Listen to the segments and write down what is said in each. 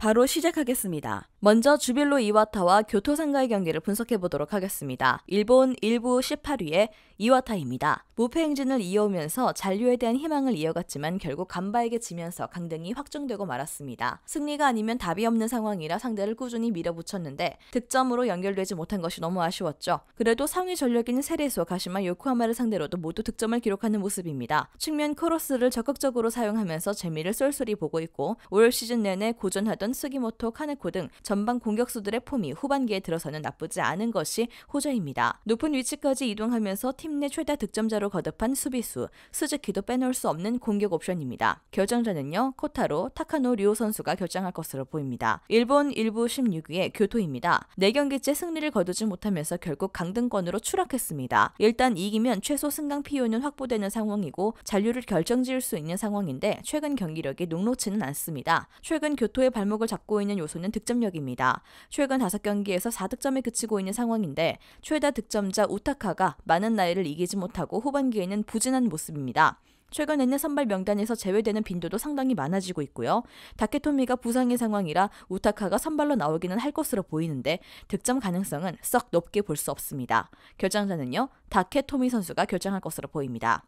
바로 시작하겠습니다. 먼저 주빌로 이와타와 교토 상가의 경기를 분석해보도록 하겠습니다. 일본 1부 18위의 이와타입니다. 무패 행진을 이어오면서 잔류에 대한 희망을 이어갔지만 결국 간바에게 지면서 강등이 확정되고 말았습니다. 승리가 아니면 답이 없는 상황이라 상대를 꾸준히 밀어붙였는데 득점으로 연결되지 못한 것이 너무 아쉬웠죠. 그래도 상위 전력인 세레소, 가시마, 요코하마를 상대로도 모두 득점을 기록하는 모습입니다. 측면 크로스를 적극적으로 사용하면서 재미를 쏠쏠히 보고 있고 올 시즌 내내 고전하던 스기모토, 카네코 등 전방 공격수들의 폼이 후반기에 들어서는 나쁘지 않은 것이 호재입니다. 높은 위치까지 이동하면서 팀 내 최다 득점자로 거듭한 수비수, 스즈키도 빼놓을 수 없는 공격 옵션입니다. 결정자는요, 코타로, 타카노 류오 선수가 결정할 것으로 보입니다. 일본 1부 16위의 교토입니다. 4경기째 승리를 거두지 못하면서 결국 강등권으로 추락했습니다. 일단 이기면 최소 승강 PO는 확보되는 상황이고 잔류를 결정지을 수 있는 상황인데 최근 경기력이 녹록지는 않습니다. 최근 교토의 발목을 잡고 있는 요소는 득점력입니다. 최근 5경기에서 4득점에 그치고 있는 상황인데 최다 득점자 우타카가 많은 나이를 이기지 못하고 후반기에는 부진한 모습입니다. 최근에는 선발 명단에서 제외되는 빈도도 상당히 많아지고 있고요. 다케토미가 부상의 상황이라 우타카가 선발로 나오기는 할 것으로 보이는데 득점 가능성은 썩 높게 볼 수 없습니다. 결정자는요, 다케토미 선수가 결정할 것으로 보입니다.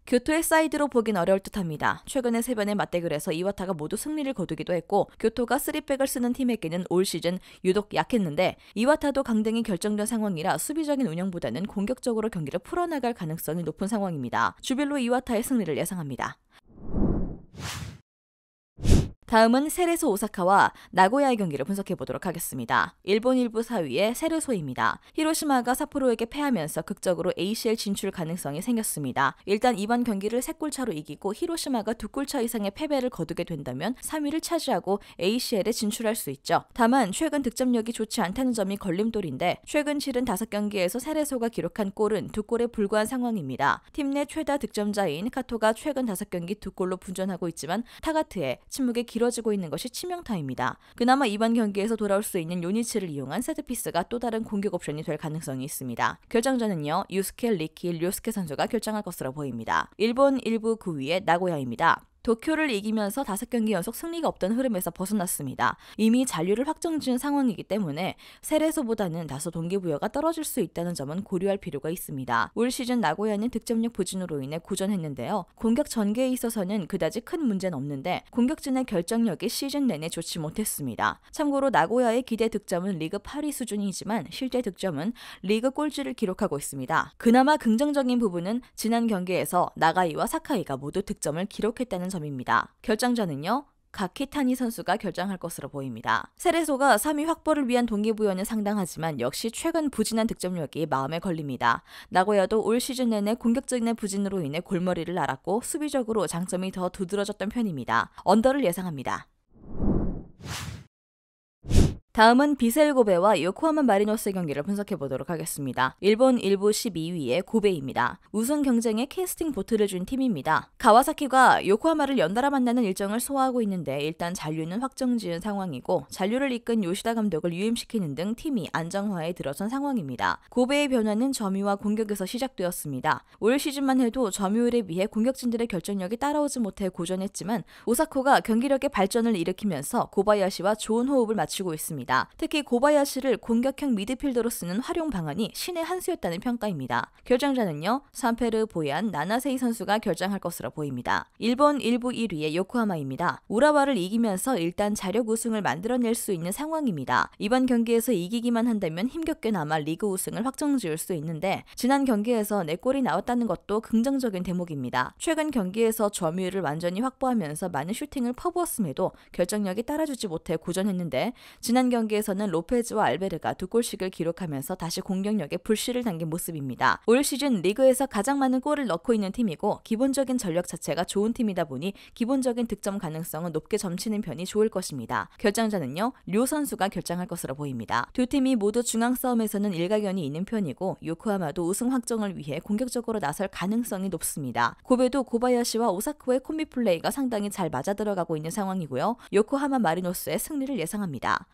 교토의 사이드로 보긴 어려울 듯합니다. 최근에 3번의 맞대결에서 이와타가 모두 승리를 거두기도 했고 교토가 3백을 쓰는 팀에게는 올 시즌 유독 약했는데 이와타도 강등이 결정된 상황이라 수비적인 운영보다는 공격적으로 경기를 풀어나갈 가능성이 높은 상황입니다. 주빌로 이와타의 승리를 예상합니다. 다음은 세레소 오사카와 나고야의 경기를 분석해보도록 하겠습니다. 일본 1부 4위의 세레소입니다. 히로시마가 삿포로에게 패하면서 극적으로 ACL 진출 가능성이 생겼습니다. 일단 이번 경기를 3골 차로 이기고 히로시마가 2골 차 이상의 패배를 거두게 된다면 3위를 차지하고 ACL에 진출할 수 있죠. 다만 최근 득점력이 좋지 않다는 점이 걸림돌인데 최근 치른 5경기에서 세레소가 기록한 골은 2골에 불과한 상황입니다. 팀 내 최다 득점자인 카토가 최근 5경기 2골로 분전하고 있지만 타가트의 침묵의 길어지고 있는 것이 치명타입니다. 그나마 이번 경기에서 돌아올 수 있는 요니치를 이용한 세트피스가 또 다른 공격 옵션이 될 가능성이 있습니다. 결정자는요, 유스케, 리키, 료스케 선수가 결정할 것으로 보입니다. 일본 1부 9위의 나고야입니다. 도쿄를 이기면서 5경기 연속 승리가 없던 흐름에서 벗어났습니다. 이미 잔류를 확정지은 상황이기 때문에 세레소보다는 다소 동기부여가 떨어질 수 있다는 점은 고려할 필요가 있습니다. 올 시즌 나고야는 득점력 부진으로 인해 고전했는데요. 공격 전개에 있어서는 그다지 큰 문제는 없는데 공격진의 결정력이 시즌 내내 좋지 못했습니다. 참고로 나고야의 기대 득점은 리그 8위 수준이지만 실제 득점은 리그 꼴찌를 기록하고 있습니다. 그나마 긍정적인 부분은 지난 경기에서 나가이와 사카이가 모두 득점을 기록했다는 점입니다. 결정자는요, 가키타니 선수가 결정할 것으로 보입니다. 세레소가 3위 확보를 위한 동기부여는 상당하지만 역시 최근 부진한 득점력이 마음에 걸립니다. 나고야도 올 시즌 내내 공격적인 부진으로 인해 골머리를 앓았고 수비적으로 장점이 더 두드러졌던 편입니다. 언더를 예상합니다. 다음은 비셀 고베와 요코하마 마리노스의 경기를 분석해보도록 하겠습니다. 일본 1부 12위의 고베입니다. 우승 경쟁에 캐스팅 보트를 준 팀입니다. 가와사키가 요코하마를 연달아 만나는 일정을 소화하고 있는데 일단 잔류는 확정지은 상황이고 잔류를 이끈 요시다 감독을 유임시키는 등 팀이 안정화에 들어선 상황입니다. 고베의 변화는 점유와 공격에서 시작되었습니다. 올 시즌만 해도 점유율에 비해 공격진들의 결정력이 따라오지 못해 고전했지만 오사코가 경기력의 발전을 일으키면서 고바야시와 좋은 호흡을 맞추고 있습니다. 특히 고바야시를 공격형 미드필더로 쓰는 활용 방안이 신의 한 수였다는 평가입니다. 결정자는요, 산페르 보얀 나나세이 선수가 결정할 것으로 보입니다. 일본 1부 1위의 요코하마입니다. 우라와를 이기면서 일단 자력 우승을 만들어낼 수 있는 상황입니다. 이번 경기에서 이기기만 한다면 힘겹게나마 리그 우승을 확정지을 수 있는데 지난 경기에서 4골이 나왔다는 것도 긍정적인 대목입니다. 최근 경기에서 점유율을 완전히 확보하면서 많은 슈팅을 퍼부었음에도 결정력이 따라주지 못해 고전했는데 지난 경기에서는 로페즈와 알베르가 2골씩을 기록하면서 다시 공격력에 불씨를 당긴 모습입니다. 올 시즌 리그에서 가장 많은 골을 넣고 있는 팀이고 기본적인 전력 자체가 좋은 팀이다 보니 기본적인 득점 가능성은 높게 점치는 편이 좋을 것입니다. 결정자는요, 류 선수가 결정할 것으로 보입니다. 두 팀이 모두 중앙 싸움에서는 일가견이 있는 편이고 요코하마도 우승 확정을 위해 공격적으로 나설 가능성이 높습니다. 고베도 고바야시와 오사쿠의 콤비 플레이가 상당히 잘 맞아들어가고 있는 상황이고요. 요코하마 마리노스의 승리를 예상합니다.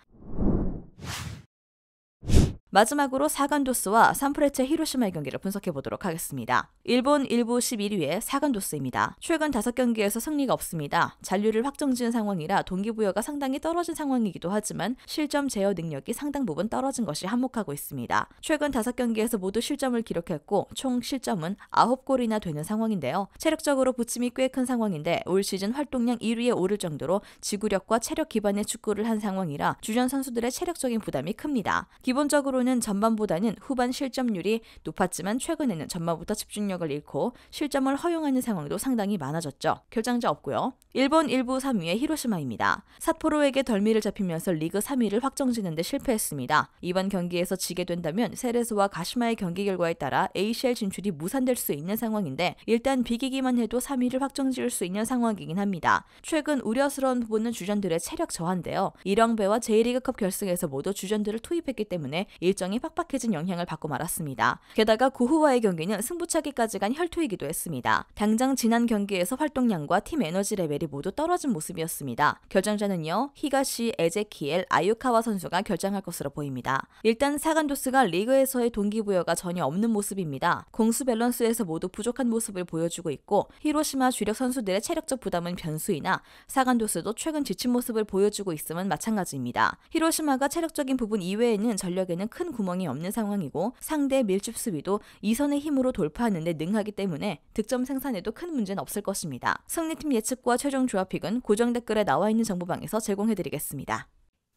마지막으로 사간도스와 산프레체 히로시마의 경기를 분석해 보도록 하겠습니다. 일본 1부 11위의 사간도스입니다. 최근 5경기에서 승리가 없습니다. 잔류를 확정지은 상황이라 동기부여가 상당히 떨어진 상황이기도 하지만 실점 제어 능력이 상당 부분 떨어진 것이 한몫하고 있습니다. 최근 5경기에서 모두 실점을 기록했고 총 실점은 9골이나 되는 상황인데요. 체력적으로 부침이 꽤 큰 상황인데 올 시즌 활동량 1위에 오를 정도로 지구력과 체력 기반의 축구를 한 상황이라 주전 선수들의 체력적인 부담이 큽니다. 기본적으로는 전반보다는 후반 실점률이 높았지만 최근에는 전반부터 집중력을 잃고 실점을 허용하는 상황도 상당히 많아졌죠. 결장자 없고요. 일본 1부 3위의 히로시마입니다. 삿포로에게 덜미를 잡히면서 리그 3위를 확정지는 데 실패했습니다. 이번 경기에서 지게 된다면 세레스와 가시마의 경기 결과에 따라 ACL 진출이 무산될 수 있는 상황인데 일단 비기기만 해도 3위를 확정지을 수 있는 상황이긴 합니다. 최근 우려스러운 부분은 주전들의 체력 저하인데요. 일영배와 J리그컵 결승에서 모두 주전들을 투입했기 때문에 일정이 빡빡해진 영향을 받고 말았습니다. 게다가 구후와의 경기는 승부차기까지 간 혈투이기도 했습니다. 당장 지난 경기에서 활동량과 팀 에너지 레벨이 모두 떨어진 모습이었습니다. 결정자는요, 히가시, 에제키엘, 아유카와 선수가 결정할 것으로 보입니다. 일단 사간도스가 리그에서의 동기부여가 전혀 없는 모습입니다. 공수 밸런스에서 모두 부족한 모습을 보여주고 있고 히로시마 주력 선수들의 체력적 부담은 변수이나 사간도스도 최근 지친 모습을 보여주고 있음은 마찬가지입니다. 히로시마가 체력적인 부분 이외에는 전력에는 큰 구멍이 없는 상황이고 상대 밀집 수비도 2선의 힘으로 돌파하는 데 능하기 때문에 득점 생산에도 큰 문제는 없을 것입니다. 승리팀 예측과 최종 조합픽은 고정 댓글에 나와 있는 정보방에서 제공해드리겠습니다.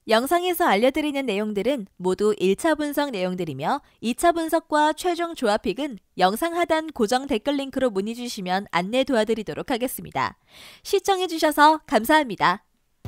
영상에서 알려드리는 내용들은 모두 1차 분석 내용들이며 2차 분석과 최종 조합픽은 영상 하단 고정 댓글 링크로 문의 주시면 안내 도와드리도록 하겠습니다. 시청해주셔서 감사합니다.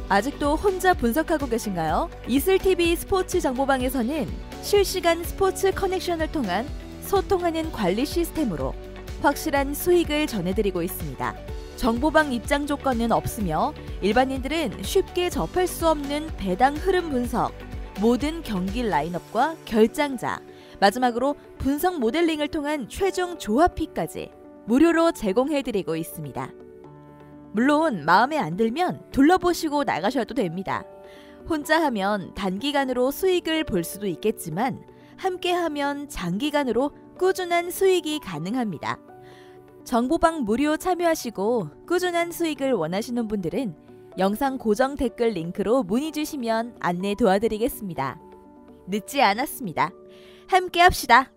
아직도 혼자 분석하고 계신가요? 이슬TV 스포츠 정보방에서는 실시간 스포츠 커넥션을 통한 소통하는 관리 시스템으로 확실한 수익을 전해드리고 있습니다. 정보방 입장 조건은 없으며 일반인들은 쉽게 접할 수 없는 배당 흐름 분석, 모든 경기 라인업과 결장자, 마지막으로 분석 모델링을 통한 최종 조합픽까지 무료로 제공해드리고 있습니다. 물론 마음에 안 들면 둘러보시고 나가셔도 됩니다. 혼자 하면 단기간으로 수익을 볼 수도 있겠지만 함께하면 장기간으로 꾸준한 수익이 가능합니다. 정보방 무료 참여하시고 꾸준한 수익을 원하시는 분들은 영상 고정 댓글 링크로 문의 주시면 안내 도와드리겠습니다. 늦지 않았습니다. 함께 합시다.